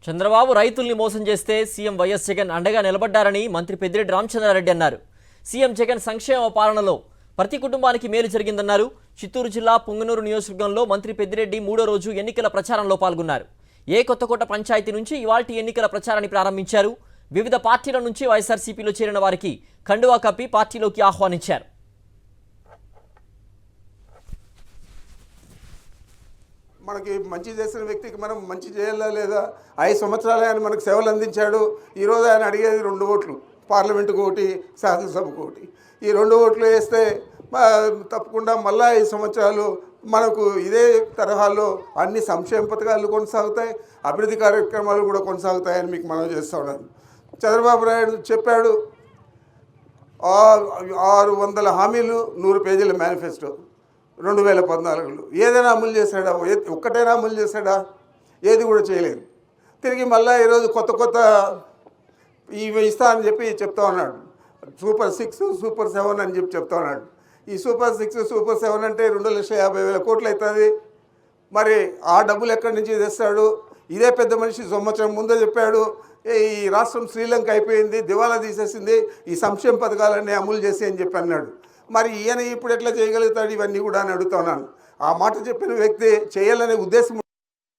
చంద్రబాబు రైతుల్ని మోసం చేస్తే సీఎం వైఎస్ జగన్ అండగా నిలబడ్డారని మంత్రి పెద్దిరెడ్డి రామచంద్రారెడ్డి అన్నారు. సీఎం జగన్ సంక్షేమ పాలనలో ప్రతి కుటుంబానికి మేలు జరిగిందన్నారు. చిత్తూరు జిల్లా పుంగనూరు నియోజకవర్గంలో మంత్రి పెద్దిరెడ్డి మూడో రోజు ఎన్నికల ప్రచారంలో పాల్గొన్నారు. కొత్తకోట పంచాయతీ నుంచి ఇవాల్టి ఎన్నికల ప్రచారాన్ని ప్రారంభించారు. వివిధ పార్టీల నుంచి వైఎస్ఆర్సీపీలో చేరిన వారికి కండువా కప్పి పార్టీలోకి ఆహ్వానించారు. మనకి మంచి చేసిన వ్యక్తికి మనం మంచి చేయాలా లేదా? 5 సంవత్సరాలు ఆయన మనకు సేవలు అందించాడు. ఈరోజు ఆయన అడిగేది 2 ఓట్లు, పార్లమెంటుకు ఒకటి, శాసనసభకు ఒకటి. ఈ 2 ఓట్లు వేస్తే తప్పకుండా మళ్ళీ 5 సంవత్సరాలు మనకు ఇదే తరహాలో అన్ని సంక్షేమ పథకాలు కొనసాగుతాయి, అభివృద్ధి కార్యక్రమాలు కూడా కొనసాగుతాయని మీకు మనవి చేస్తూ ఉన్నాను. చంద్రబాబు నాయుడు చెప్పాడు 600 హామీలు, 100 పేజీల మేనిఫెస్టో 2014లో. ఏదైనా అమలు చేశాడా? ఒక్కటైనా అమలు చేశాడా? ఏది కూడా చేయలేదు. తిరిగి మళ్ళీ ఈరోజు కొత్త ఇవి ఇస్తా అని చెప్పి చెప్తా ఉన్నాడు. సూపర్ 6, సూపర్ 7 అని చెప్పి చెప్తా ఉన్నాడు. ఈ సూపర్ 6, సూపర్ 7 అంటే 2,50,000 కోట్లు అవుతుంది. మరి ఆ డబ్బులు ఎక్కడి నుంచి తెస్తాడు? ఇదే పెద్ద మనిషి సంవత్సరం ముందే చెప్పాడు, ఈ రాష్ట్రం శ్రీలంక అయిపోయింది, దివాలా తీసేసింది, ఈ సంక్షేమ పథకాలన్నీ అమలు చేసి అని చెప్పి అన్నాడు. మరి ఈయన ఇప్పుడు ఎట్లా చేయగలుగుతాడు ఇవన్నీ కూడా అని అడుగుతున్నాను. ఆ మాట చెప్పిన వ్యక్తి చేయాలనే ఉద్దేశం